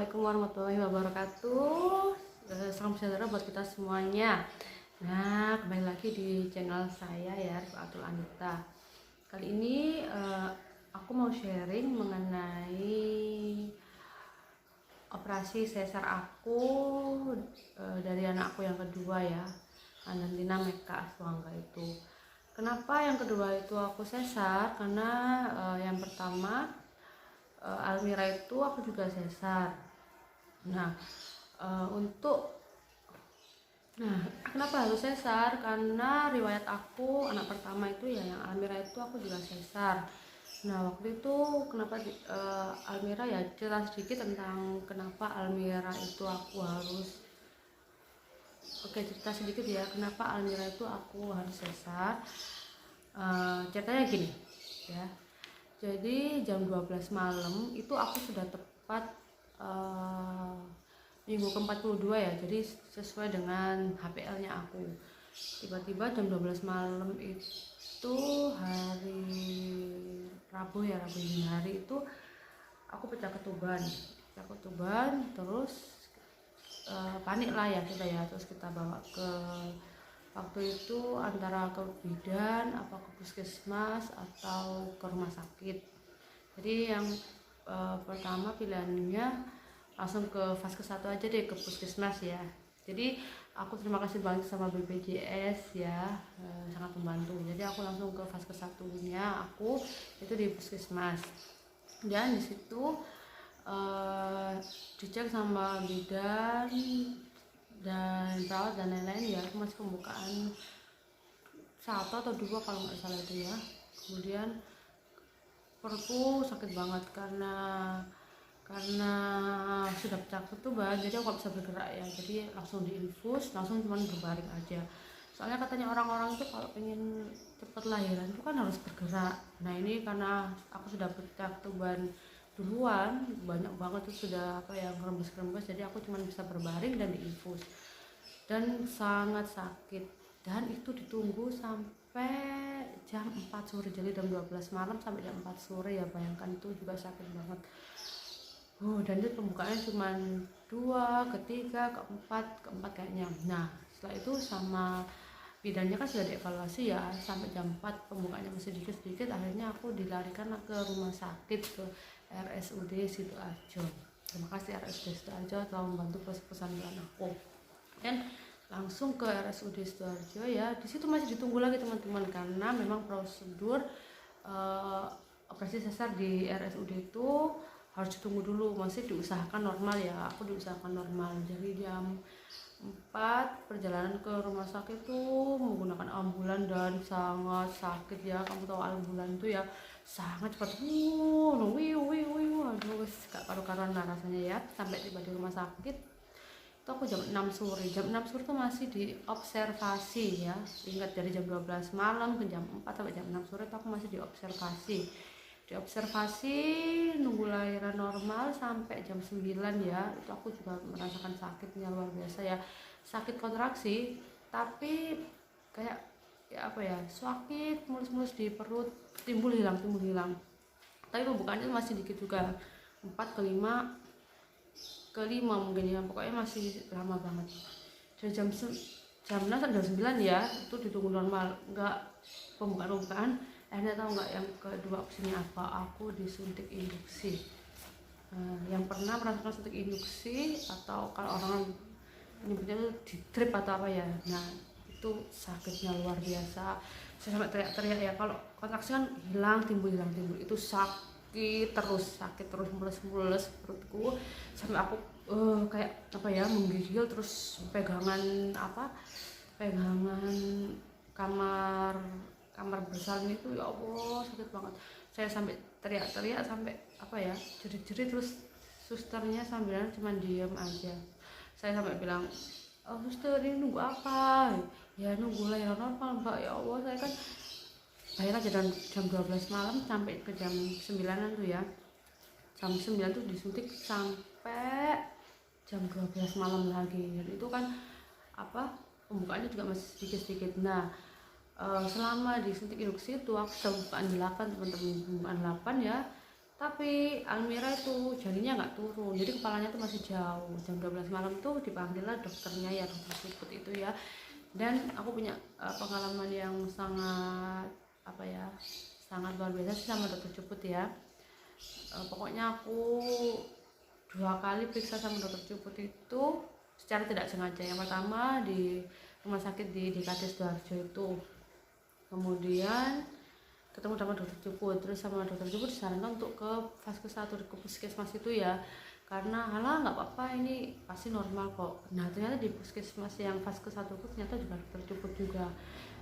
Assalamualaikum warahmatullahi wabarakatuh. Salam sejahtera buat kita semuanya. Nah, kembali lagi di channel saya ya, Rifaatul Anita. Kali ini aku mau sharing mengenai operasi sesar aku dari anak aku yang kedua ya, Anandina Meka Aswangga itu. Kenapa yang kedua itu aku sesar? Karena yang pertama Almira itu aku juga sesar. Nah, kenapa harus sesar? Karena riwayat aku anak pertama itu ya yang Almira itu aku juga sesar. Nah, waktu itu kenapa Almira ya, cerita sedikit tentang kenapa Almira itu aku harus cerita sedikit ya, kenapa Almira itu aku harus sesar. Ceritanya gini ya. Jadi jam 12 malam itu aku sudah tepat minggu ke-42 ya, jadi sesuai dengan HPL-nya aku. Tiba-tiba jam 12 malam itu hari Rabu ya, Rabu dini hari itu aku pecah ketuban, terus panik lah ya kita ya, terus kita bawa ke, waktu itu antara ke bidan apa ke puskesmas atau ke rumah sakit. Jadi yang pertama pilihannya langsung ke fase 1 aja deh, ke puskesmas ya. Jadi aku terima kasih banget sama BPJS ya, sangat membantu. Jadi aku langsung ke fase 1-nya aku itu di puskesmas, dan disitu dicek sama bidan dan perawat dan lain-lain ya. Aku masih pembukaan 1 atau 2 kalau nggak salah itu ya. Kemudian perutku sakit banget karena sudah pecah ketuban, jadi aku nggak bisa bergerak ya. Jadi langsung diinfus, langsung cuman berbaring aja. Soalnya katanya orang-orang itu kalau pengen cepat lahiran itu kan harus bergerak. Nah ini karena aku sudah pecah ketuban duluan, banyak banget tuh sudah ngerembes-ngerembes, jadi aku cuma bisa berbaring dan diinfus, dan sangat sakit. Dan itu ditunggu sampai jam 4 sore, jadi jam 12 malam sampai jam 4 sore ya, bayangkan itu juga sakit banget. Dan itu pembukaannya cuma 2, ketiga, keempat kayaknya. Nah setelah itu sama bidannya kan sudah dievaluasi ya, sampai jam 4 pembukaannya masih sedikit-sedikit, akhirnya aku dilarikan ke rumah sakit, ke RSUD Sidoarjo. Terima kasih RSUD Sidoarjo telah membantu persalinan aku. Dan langsung ke RSUD Sidoarjo ya, di situ masih ditunggu lagi teman-teman, karena memang prosedur operasi sesar di RSUD itu harus ditunggu dulu, masih diusahakan normal ya. Aku diusahakan normal, jadi jam 4 perjalanan ke rumah sakit tuh menggunakan ambulan, dan sangat sakit ya. Kamu tahu ambulan tuh ya sangat cepat, aduh gak karu-karuan lah rasanya ya. Sampai tiba di rumah sakit itu aku jam 6 sore. Jam 6 sore tuh masih diobservasi ya. Ingat, dari jam 12 malam ke jam 4 sampai jam 6 sore tuh aku masih diobservasi nunggu lahiran normal sampai jam 9 ya. Itu aku juga merasakan sakitnya luar biasa ya, sakit kontraksi, tapi kayak ya sakit mulus-mulus di perut, timbul hilang, tapi pembukaannya masih dikit juga, 4 ke 5 mungkin ya, pokoknya masih lama banget. Dari jam 6 sampai jam 9 ya itu ditunggu normal, enggak pembukaan. Tahu nggak yang kedua opsinya apa? Aku disuntik induksi. Yang pernah merasakan suntik induksi, atau kalau orang menyebutnya itu di drip atau apa ya, nah itu sakitnya luar biasa. Saya sampai teriak-teriak ya, kalau kontraksi kan hilang timbul, itu sakit terus mules perutku, sampai aku kayak menggigil, terus pegangan kamar bersalin itu, ya Allah sakit banget. Saya sampai teriak-teriak, sampai jerit-jerit, terus susternya sambilan cuma diem aja. Saya sampai bilang, suster ini nunggu apa? Ya nunggu lahiran normal mbak. Ya Allah, saya kan bayar aja, dan jam 12 malam sampai ke jam 9 tuh ya. Jam 9 tuh disuntik sampai jam 12 malam lagi. Dan itu kan pembukaannya juga masih sedikit-sedikit. Nah selama disuntik induksi itu aku sudah pembukaan 8 teman-teman, pembukaan 8 ya. Tapi Almira itu jarinya nggak turun, jadi kepalanya tuh masih jauh. Jam 12 malam tuh dipanggil lah dokternya ya, dokter siput itu ya. Dan aku punya pengalaman yang sangat apa ya, sangat luar biasa sih sama dokter siput ya. Pokoknya aku 2 kali periksa sama dokter siput itu secara tidak sengaja. Yang pertama di rumah sakit di DKT Sidoarjo itu, kemudian ketemu sama dokter jemput, terus sama dokter jemput disarankan untuk ke vaskes 1 ke puskesmas itu ya, karena halah nggak apa-apa ini pasti normal kok. Nah ternyata di puskesmas yang vaskes 1 itu ternyata juga dokter jemput juga.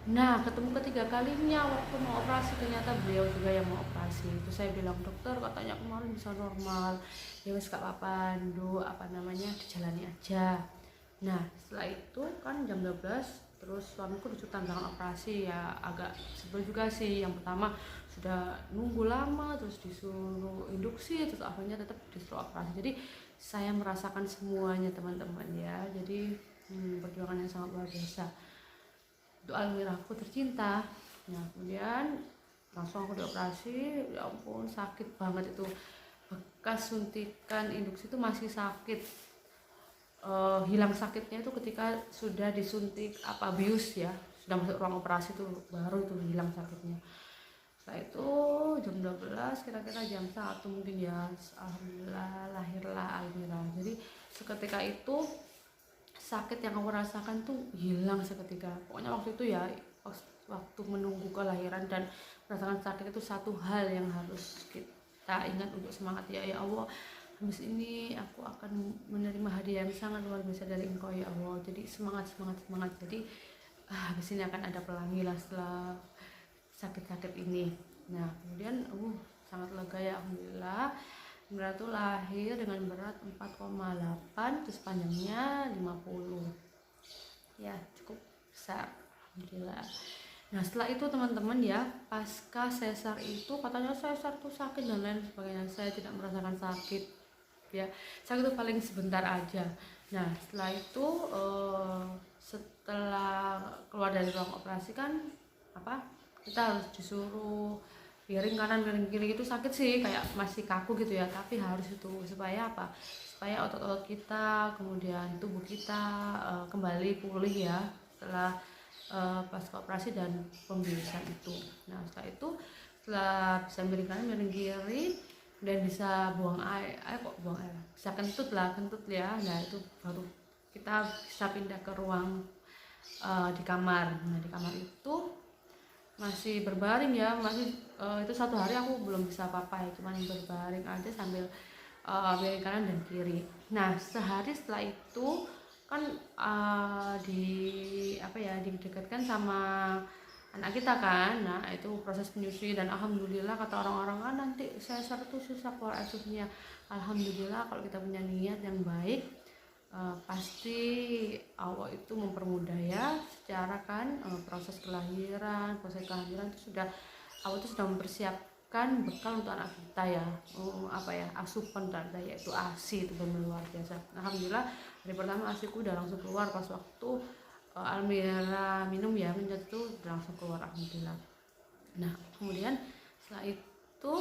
Nah ketemu ketiga kalinya waktu mau operasi, ternyata beliau juga yang mau operasi. Terus saya bilang, dokter katanya kemarin bisa normal, ya wes gak apa-apa, apa namanya dijalani aja. Nah setelah itu kan jam 12 terus suamiku disuruh tanggal operasi ya, agak sebel juga sih. Yang pertama sudah nunggu lama, terus disuruh induksi, terus akhirnya tetap disuruh operasi. Jadi saya merasakan semuanya teman-teman ya, jadi perjuangan yang sangat luar biasa untuk Almiraku tercinta. Nah kemudian langsung aku dioperasi, ya ampun sakit banget itu, bekas suntikan induksi itu masih sakit. Hilang sakitnya itu ketika sudah disuntik apa bius ya, sudah masuk ruang operasi tuh baru itu hilang sakitnya. Setelah itu jam 12 kira-kira jam 1 mungkin ya, alhamdulillah lahirlah Almira. Jadi seketika itu sakit yang aku rasakan tuh hilang seketika. Pokoknya waktu itu ya, waktu menunggu kelahiran dan merasakan sakit itu satu hal yang harus kita ingat untuk semangat ya. Ya Allah, habis ini aku akan menerima hadiah yang sangat luar biasa dari Engkau ya Allah. Jadi semangat. Jadi habis ini akan ada pelangi lah setelah sakit-sakit ini. Nah kemudian sangat lega ya alhamdulillah. Berat tuh lahir dengan berat 4,8, terus panjangnya 50 ya, cukup besar alhamdulillah. Nah setelah itu teman-teman ya, pasca sesar itu katanya sesar tuh sakit dan lain sebagainya. Saya tidak merasakan sakit ya, sakit itu paling sebentar aja. Nah setelah itu setelah keluar dari ruang operasi kan kita harus disuruh piring kanan piring kiri, itu sakit sih, kayak masih kaku gitu ya, tapi harus itu supaya supaya otot-otot kita kemudian tubuh kita kembali pulih ya setelah pasca operasi dan pembiusan itu. Nah setelah bisa miring kanan miring kiri dan bisa buang air, bisa kentut ya. Nah itu baru kita bisa pindah ke ruang di kamar. Nah di kamar itu masih berbaring ya, itu 1 hari aku belum bisa apa-apa ya, cuman berbaring aja sambil miring kanan dan kiri. Nah sehari setelah itu kan didekatkan sama anak kita kan. Nah itu proses penyusui dan alhamdulillah kata orang-orang kan nanti sesar itu susah keluar air susunya. Alhamdulillah kalau kita punya niat yang baik, pasti Allah itu mempermudah ya. Secara kan proses kehamilan itu sudah Allah itu sudah mempersiapkan bekal untuk anak kita ya, asupan tanda yaitu ASI, itu benar luar biasa. Alhamdulillah hari pertama ASIku udah langsung keluar pas waktu Almira minum ya, menyatu tuh langsung keluar alhamdulillah. Nah kemudian setelah itu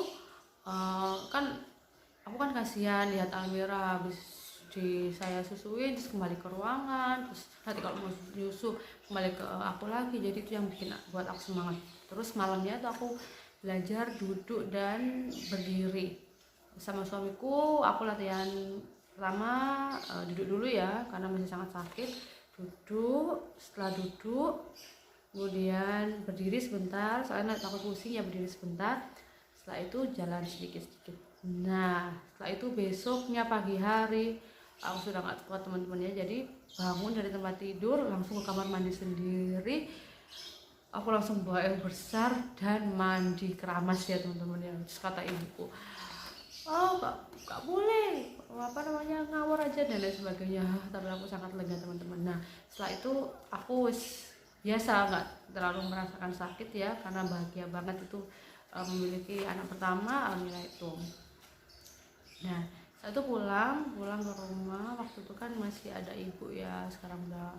kan aku kan kasihan lihat Almira habis saya susuin terus kembali ke ruangan, terus nanti kalau mau nyusu kembali ke aku lagi. Jadi itu yang bikin buat aku semangat. Terus malamnya tuh aku belajar duduk dan berdiri sama suamiku. Aku latihan pertama duduk dulu ya karena masih sangat sakit. Duduk, setelah duduk kemudian berdiri sebentar soalnya takut pusing ya, berdiri sebentar. Setelah itu jalan sedikit-sedikit. Nah setelah itu besoknya pagi hari aku sudah gak kuat teman-teman ya, jadi bangun dari tempat tidur langsung ke kamar mandi sendiri. Aku langsung bawa air besar dan mandi keramas ya teman-teman ya. Terus kata ibuku, gak boleh ngawur aja dan lain sebagainya. Tapi aku sangat lega teman-teman. Nah setelah itu aku biasa gak terlalu merasakan sakit ya, karena bahagia banget itu memiliki anak pertama Almira itu. Nah saya tuh pulang ke rumah, waktu itu kan masih ada ibu ya, sekarang udah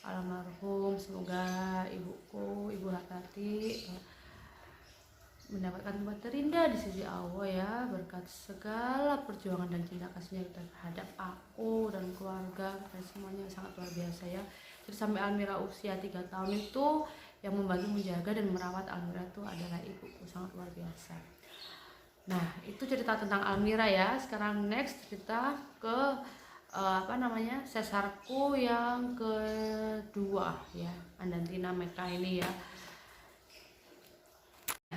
almarhum. Semoga ibu Hartati mendapat mendapatkan tempat terindah di sisi Allah ya, berkat segala perjuangan dan cinta kasihnya terhadap aku dan keluarga dan semuanya sangat luar biasa ya. Jadi sampai Almira usia 3 tahun itu yang membantu menjaga dan merawat Almira itu adalah ibuku, sangat luar biasa. Nah itu cerita tentang Almira ya. Sekarang next cerita ke sesarku yang kedua ya, Andantina Meka ini ya.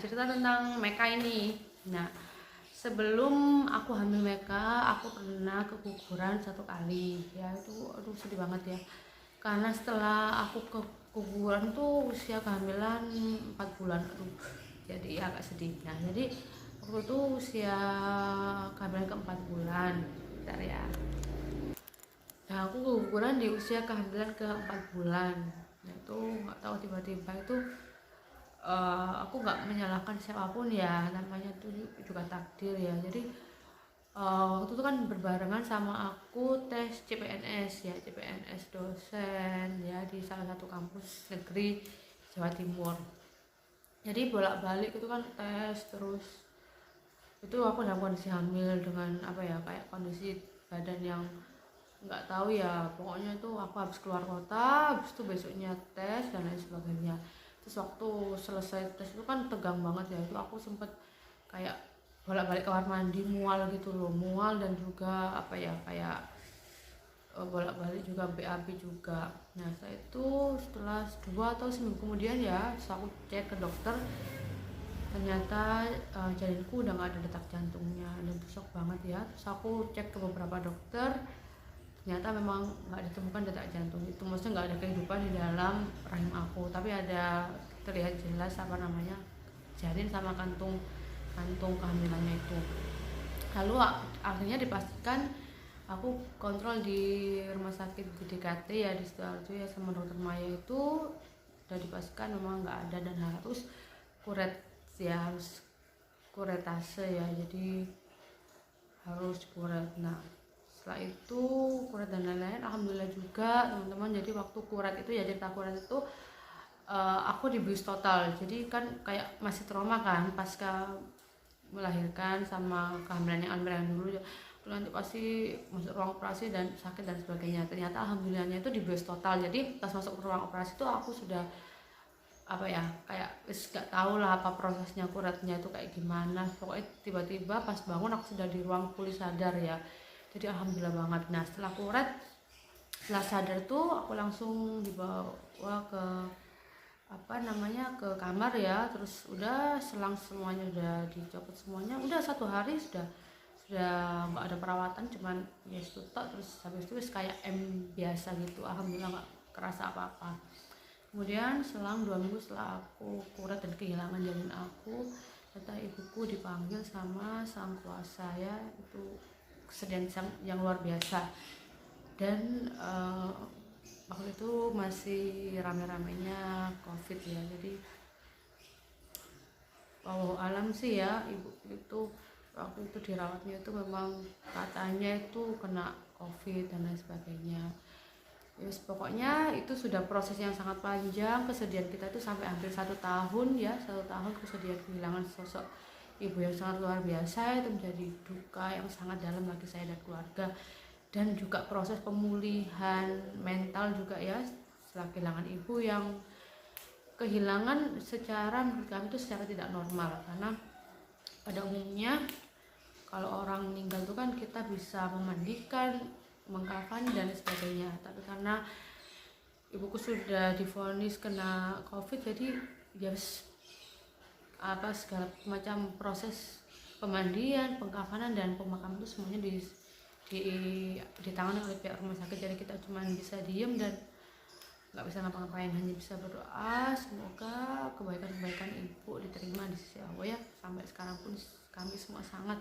Cerita tentang Meka ini. Nah sebelum aku hamil Meka, aku pernah keguguran 1 kali ya. Itu aduh sedih banget ya, karena setelah aku keguguran tuh usia kehamilan 4 bulan. Aduh jadi agak sedih. Nah jadi waktu itu usia kehamilan ke-4 bulan. Bentar ya. Nah aku keguguran di usia kehamilan ke-4 bulan. Nah itu nggak tahu, tiba-tiba itu aku nggak menyalahkan siapapun ya, namanya tuh juga takdir ya. Jadi waktu itu kan berbarengan sama aku tes CPNS ya, CPNS dosen ya di salah satu kampus negeri Jawa Timur. Jadi bolak-balik itu kan tes terus. Itu aku dalam kondisi hamil dengan kayak kondisi badan yang nggak tahu ya, pokoknya itu aku habis keluar kota, habis itu besoknya tes dan lain sebagainya. Terus waktu selesai tes itu kan tegang banget ya, itu aku sempet kayak bolak-balik kamar mandi, mual gitu loh, mual dan juga bolak-balik juga BAB juga. Nah setelah 2 atau seminggu kemudian ya, aku cek ke dokter, ternyata janinku udah nggak ada detak jantungnya dan itu shock banget ya. Terus aku cek ke beberapa dokter, ternyata memang nggak ditemukan detak jantung itu, maksudnya nggak ada kehidupan di dalam rahim aku, tapi ada terlihat jelas janin sama kantung kehamilannya itu. Lalu akhirnya dipastikan, aku kontrol di rumah sakit di DKT ya di Sidoarjo ya sama dokter Maya, itu udah dipastikan memang nggak ada dan harus harus kuretase ya, jadi harus kuret. Nah setelah itu kuret dan lain-lain, alhamdulillah juga teman-teman. Jadi waktu kuret itu ya, cerita kuret itu aku dibius total, jadi kan kayak masih trauma kan pasca melahirkan sama kehamilan yang Almira dulu ya, nanti pasti masuk ruang operasi dan sakit dan sebagainya. Ternyata alhamdulillahnya itu dibius total, jadi pas masuk ke ruang operasi itu aku sudah kayak gak tau lah apa prosesnya kuretnya itu kayak gimana. Pokoknya tiba-tiba pas bangun aku sudah di ruang pulih sadar ya, jadi alhamdulillah banget. Nah setelah sadar tuh aku langsung dibawa ke ke kamar ya. Terus udah selang semuanya udah dicopot semuanya, udah 1 hari sudah nggak ada perawatan, cuman ya tok. Terus habis itu kayak biasa gitu, alhamdulillah nggak kerasa apa-apa. Kemudian selang 2 minggu setelah aku kuret dan kehilangan janin aku, ternyata ibuku dipanggil sama sang kuasa ya. Itu kesedihan yang luar biasa. Dan waktu itu masih rame-ramenya COVID ya, jadi alam sih ya, ibu itu waktu itu dirawatnya itu memang katanya itu kena COVID dan lain sebagainya. Yes, pokoknya itu sudah proses yang sangat panjang. Kesedihan kita itu sampai hampir 1 tahun ya, 1 tahun kesedihan kehilangan sosok ibu yang sangat luar biasa. Itu menjadi duka yang sangat dalam bagi saya dan keluarga, dan juga proses pemulihan mental juga ya setelah kehilangan ibu yang kehilangan secara menurut kami itu secara tidak normal. Karena pada umumnya kalau orang meninggal itu kan kita bisa memandikan, mengkafani dan sebagainya, tapi karena ibuku sudah divonis kena COVID, jadi ya segala macam proses pemandian, pengkafanan dan pemakaman itu semuanya ditangani oleh pihak rumah sakit. Jadi kita cuma bisa diem dan nggak bisa ngapa-ngapain, hanya bisa berdoa semoga kebaikan-kebaikan ibu diterima di sisi Allah ya. Sampai sekarang pun kami semua sangat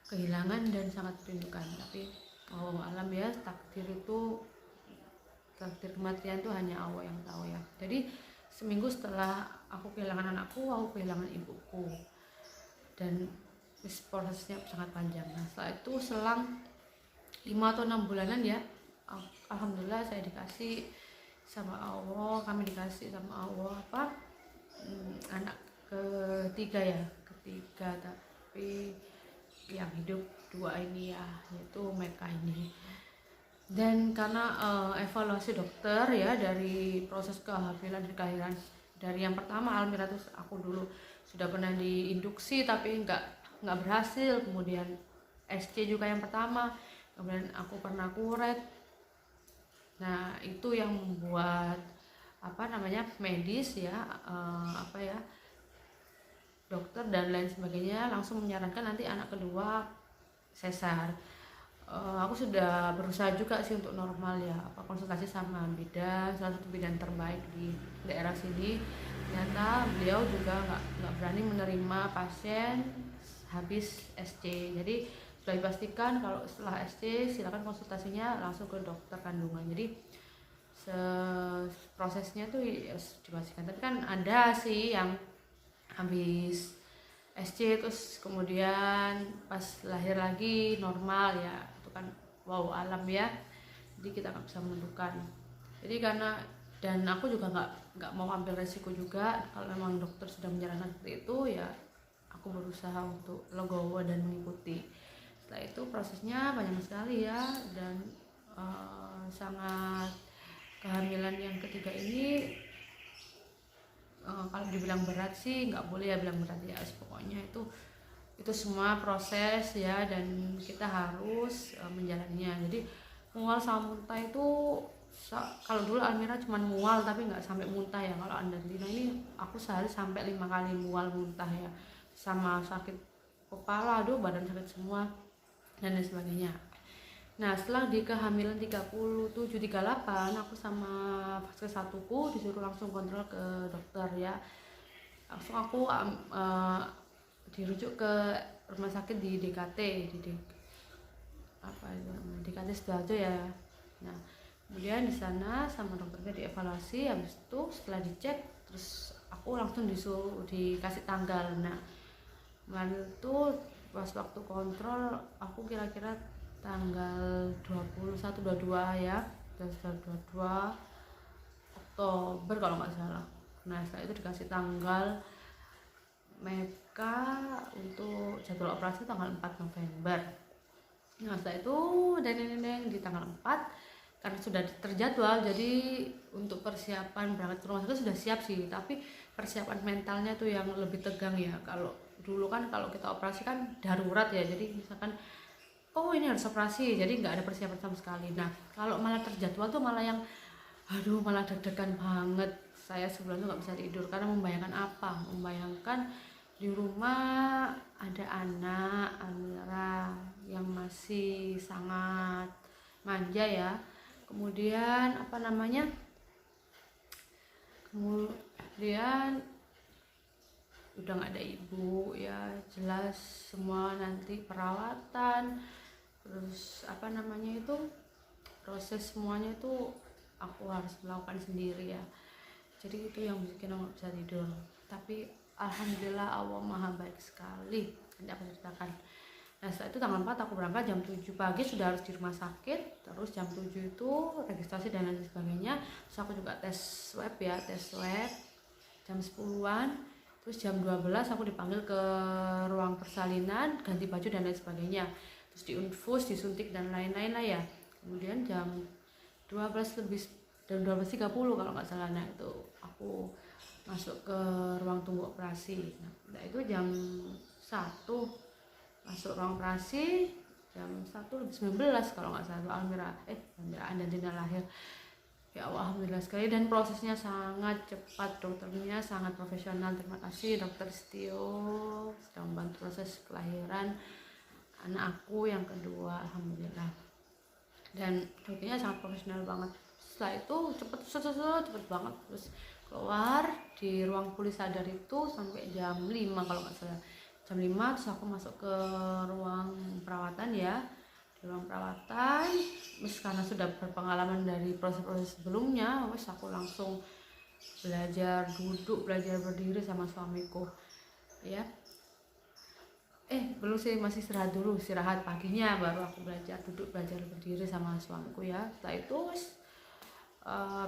kehilangan dan sangat merindukan, tapi alam ya, takdir kematian itu hanya Allah yang tahu ya. Jadi seminggu setelah aku kehilangan anakku, aku kehilangan ibuku, dan prosesnya sangat panjang. Nah setelah itu selang 5 atau 6 bulanan ya, alhamdulillah saya dikasih sama Allah, kami dikasih sama Allah anak ketiga 3, tapi yang hidup 2 ini ya, yaitu Meka ini. Dan karena evaluasi dokter ya dari proses kehamilan dan kelahiran, dari yang pertama Almira tuh aku dulu sudah pernah diinduksi tapi nggak berhasil, kemudian SC juga yang pertama, kemudian aku pernah kuret. Nah itu yang membuat medis ya, dokter dan lain sebagainya langsung menyarankan nanti anak kedua sesar. Aku sudah berusaha juga sih untuk normal ya, konsultasi sama bidan, salah satu bidan terbaik di daerah sini. Ternyata beliau juga nggak berani menerima pasien habis SC. Jadi sudah dipastikan kalau setelah SC silakan konsultasinya langsung ke dokter kandungan. Jadi prosesnya tuh ya dipastikan. Tapi kan ada sih yang habis SC terus kemudian pas lahir lagi normal ya, itu kan wow alam ya, jadi kita nggak bisa menentukan. Jadi karena, dan aku juga nggak mau ambil resiko juga, kalau memang dokter sudah menyarankan seperti itu ya aku berusaha untuk legowo dan mengikuti. Setelah itu prosesnya banyak sekali ya, dan sangat, kehamilan yang ketiga ini kalau dibilang berat sih nggak boleh ya bilang berat ya, pokoknya itu semua proses ya, dan kita harus menjalaninya. Jadi mual sama muntah itu kalau dulu Almira cuma mual tapi nggak sampai muntah ya, kalau Andalina ini aku sehari sampai 5 kali mual muntah ya, sama sakit kepala, aduh badan sakit semua dan lain sebagainya. Nah setelah di kehamilan 37-38 aku sama vaskes satuku disuruh langsung kontrol ke dokter ya, langsung aku dirujuk ke rumah sakit di DKT DKT Sidoarjo ya. Nah kemudian di sana sama dokternya dievaluasi, habis itu setelah dicek terus aku langsung disuruh dikasih tanggal. Nah kemarin tuh pas waktu kontrol aku kira-kira tanggal 21-22 ya, 22 Oktober kalau nggak salah. Nah setelah itu dikasih tanggal Meka untuk jadwal operasi tanggal 4 November. Nah setelah itu dan di tanggal 4 karena sudah terjadwal, jadi untuk persiapan berangkat ke rumah sakit sudah siap sih, tapi persiapan mentalnya tuh yang lebih tegang ya. Kalau dulu kan kalau kita operasi kan darurat ya, jadi misalkan oh ini harus operasi, jadi nggak ada persiapan sama sekali. Nah kalau malah terjadwal tuh malah yang malah deg-degan banget. Saya sebulan tuh nggak bisa tidur karena membayangkan di rumah ada anak Almira yang masih sangat manja ya, kemudian kemudian udah nggak ada ibu ya, jelas semua nanti perawatan, terus proses semuanya itu aku harus melakukan sendiri ya. Jadi itu yang bikin aku nggak bisa tidur. Tapi alhamdulillah Allah maha baik sekali, nanti aku ceritakan. Nah setelah itu tanggal 4 aku berangkat jam 7 pagi sudah harus di rumah sakit, terus jam 7 itu registrasi dan lain sebagainya. Terus aku juga tes swab jam 10-an. Terus jam 12 aku dipanggil ke ruang persalinan, ganti baju dan lain sebagainya, terus diinfus, disuntik dan lain-lain lah ya. Kemudian jam 12:30 kalau nggak salah, nah itu aku masuk ke ruang tunggu operasi. Nah itu jam 1 masuk ruang operasi, jam 1:19 kalau nggak salah Almira Andalina lahir. Ya Allah, alhamdulillah sekali, dan prosesnya sangat cepat, dokternya sangat profesional. Terima kasih dokter Setio sudah membantu proses kelahiran anak aku yang kedua, alhamdulillah. Dan dokternya sangat profesional banget. Setelah itu cepet banget, terus keluar di ruang pulih sadar itu sampai jam 5 kalau nggak salah. Jam 5 terus aku masuk ke ruang perawatan ya. Di ruang perawatan, karena sudah berpengalaman dari proses-proses sebelumnya, aku langsung belajar duduk, belajar berdiri sama suamiku ya. Belum sih, masih istirahat paginya baru aku belajar duduk, belajar berdiri sama suamiku ya. Setelah itu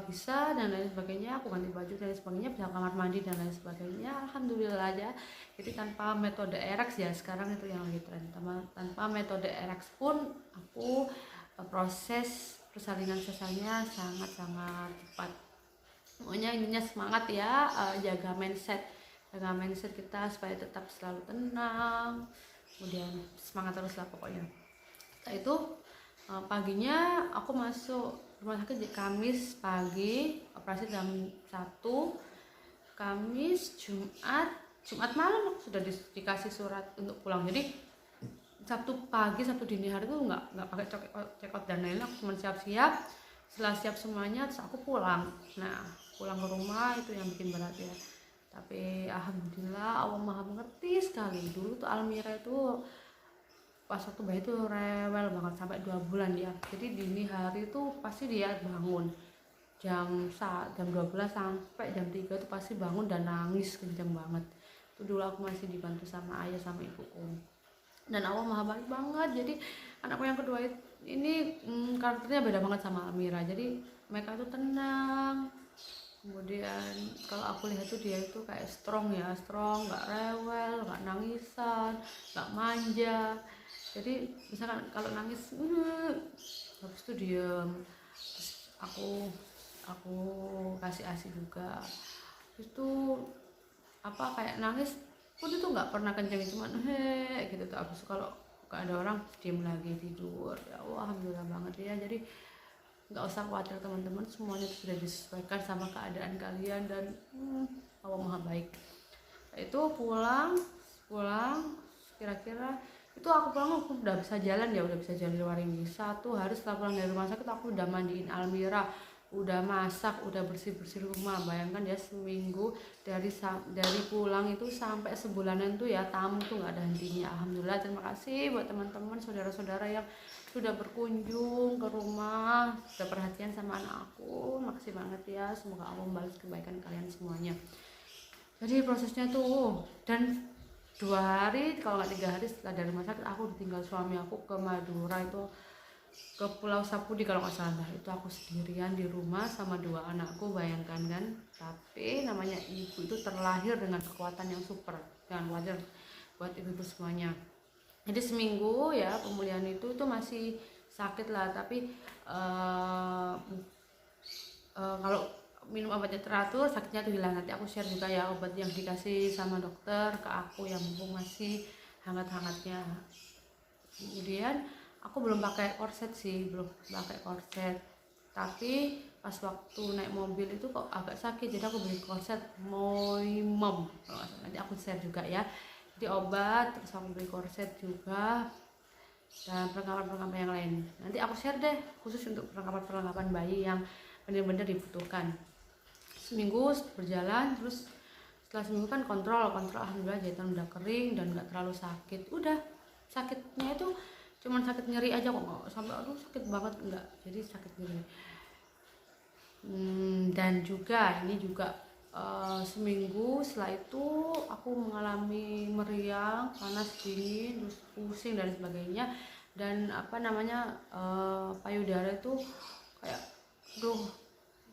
bisa dan lain sebagainya, aku ganti baju dan lain sebagainya, bisa kamar mandi dan lain sebagainya, alhamdulillah aja. Jadi tanpa metode EREX ya, sekarang itu yang lagi tren, tanpa metode EREX pun aku proses persalinan sesarnya sangat-sangat cepat. Pokoknya intinya semangat ya, jaga mindset kita supaya tetap selalu tenang, kemudian semangat terus lah pokoknya. Setelah itu paginya aku masuk rumah sakit di Kamis pagi, operasi jam 1. Kamis, Jumat malam aku sudah dikasih surat untuk pulang. Jadi Sabtu pagi, Sabtu dini hari itu nggak pakai check out dan lain-lain, aku cuma siap-siap. Setelah siap semuanya terus aku pulang. Nah, pulang ke rumah itu yang bikin berat ya. Tapi alhamdulillah Allah Maha mengerti sekali. Dulu tuh Almira itu pas waktu bayi itu rewel banget sampai 2 bulan ya. Jadi dini hari itu pasti dia bangun jam 12 sampai jam 3 itu pasti bangun dan nangis kenceng banget. Itu dulu aku masih dibantu sama ayah sama ibuku. Dan Allah Maha baik banget. Jadi anakku yang kedua ini karakternya beda banget sama Almira. Jadi mereka itu tenang. Kemudian kalau aku lihat tuh dia itu kayak strong, nggak rewel, nggak nangisan, nggak manja. Jadi misalkan kalau nangis habis itu diem, terus aku kasih ASI juga. Terus tuh kayak nangis pun itu nggak pernah kenceng, cuman gitu tuh. Habis itu kalau gak ada orang diem lagi tidur. Ya Allah, alhamdulillah banget ya. Jadi nggak usah khawatir teman-teman, semuanya sudah disesuaikan sama keadaan kalian dan Allah Maha baik. Itu pulang kira-kira itu aku pulang aku udah bisa jalan di luar ini. 1 hari setelah pulang dari rumah sakit aku udah mandiin Almira, udah masak, udah bersih rumah. Bayangkan ya, seminggu dari pulang itu sampai sebulanan tuh ya, tamu tuh nggak ada hentinya. Alhamdulillah, terima kasih buat teman-teman saudara-saudara yang sudah berkunjung ke rumah, sudah perhatian sama anak aku. Makasih banget ya, semoga Allah membalas kebaikan kalian semuanya. Jadi prosesnya tuh, dan 2 hari kalau nggak 3 hari setelah dari rumah sakit aku ditinggal suami aku ke Madura, itu ke Pulau Sapudi kalau nggak salah. Itu aku sendirian di rumah sama 2 anakku, bayangkan kan. Tapi namanya ibu itu terlahir dengan kekuatan yang super, jangan wajar buat ibu-ibu semuanya. Jadi seminggu ya pemulihan itu masih sakit lah, tapi kalau minum obatnya teratur sakitnya tuh hilang. Nanti aku share juga ya obat yang dikasih sama dokter ke aku yang mumpung masih hangat-hangatnya. Kemudian aku belum pakai korset, tapi pas waktu naik mobil itu kok agak sakit, jadi aku beli korset Moimom. Nanti aku share juga ya. Jadi obat, terus aku beli korset juga, dan perlengkapan yang lain nanti aku share deh, khusus untuk perlengkapan bayi yang benar-benar dibutuhkan. Seminggu berjalan, terus setelah seminggu kan kontrol alhamdulillah jahitan udah kering dan nggak terlalu sakit. Udah, sakitnya itu cuman sakit nyeri aja kok, nggak sampai aduh sakit banget, enggak. Jadi sakit nyeri. Dan juga ini juga seminggu setelah itu aku mengalami meriang, panas, dingin, terus pusing dan sebagainya. Dan payudara itu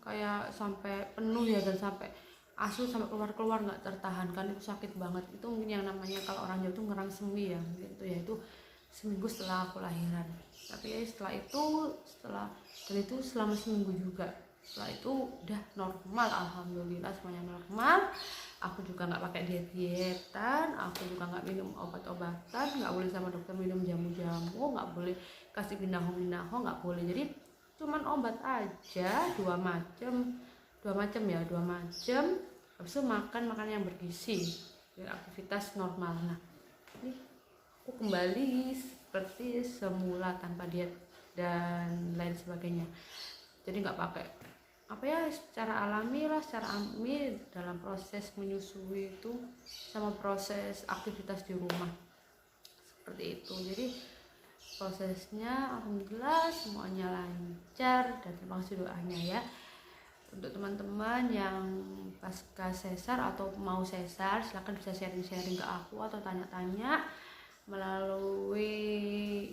kayak sampai penuh ya, dan sampai asu sampai keluar nggak tertahankan. Itu sakit banget. Itu mungkin yang namanya kalau orang Jawa itu ngerang semi ya, gitu ya. Itu seminggu setelah aku lahiran. Tapi ya setelah itu selama seminggu juga. Setelah itu udah normal, alhamdulillah semuanya normal. Aku juga nggak pakai dietan, aku juga nggak minum obat-obatan, nggak boleh sama dokter minum jamu-jamu, nggak boleh kasih binaho, nggak boleh. Jadi cuman obat aja 2 macam. Habis itu makan yang bergizi biar aktivitas normal. Nah, ini aku kembali seperti semula tanpa diet dan lain sebagainya. Jadi nggak pakai secara alami dalam proses menyusui itu sama proses aktivitas di rumah seperti itu. Jadi prosesnya alhamdulillah semuanya lancar, dan terima kasih doanya ya. Untuk teman-teman yang pasca sesar atau mau sesar, silahkan bisa sharing-sharing ke aku atau tanya-tanya melalui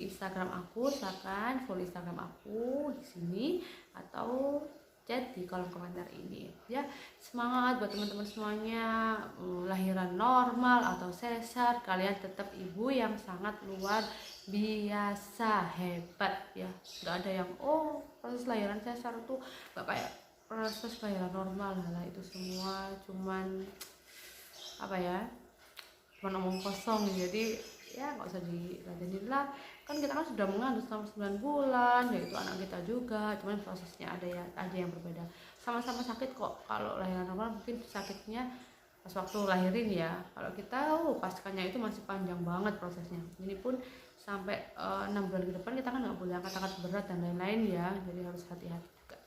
Instagram aku. Silakan follow Instagram aku di sini, atau chat di kolom komentar ini ya. Semangat buat teman-teman semuanya, lahiran normal atau sesar, kalian tetap ibu yang sangat luar biasa, hebat ya. Nggak ada yang proses lahiran sesar tuh nggak kayak proses lahiran normal lah, itu semua cuman apa ya, cuma omong kosong. Jadi ya nggak usah diladenin lah, kan kita kan sudah mengandung selama 9 bulan, yaitu anak kita juga, cuman prosesnya ada yang berbeda. Sama-sama sakit kok. Kalau lahiran normal mungkin sakitnya pas waktu lahirin ya, kalau kita pascanya itu masih panjang banget prosesnya. Ini pun sampai 6 bulan ke depan kita kan nggak boleh angkat-angkat berat dan lain-lain ya, jadi harus hati-hati juga.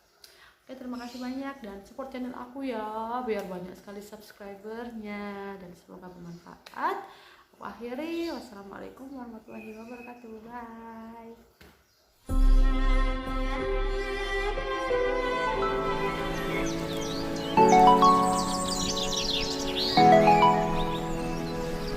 Oke, terima kasih banyak dan support channel aku ya, biar banyak sekali subscribernya, dan semoga bermanfaat. Aku akhiri, wassalamualaikum warahmatullahi wabarakatuh. Bye.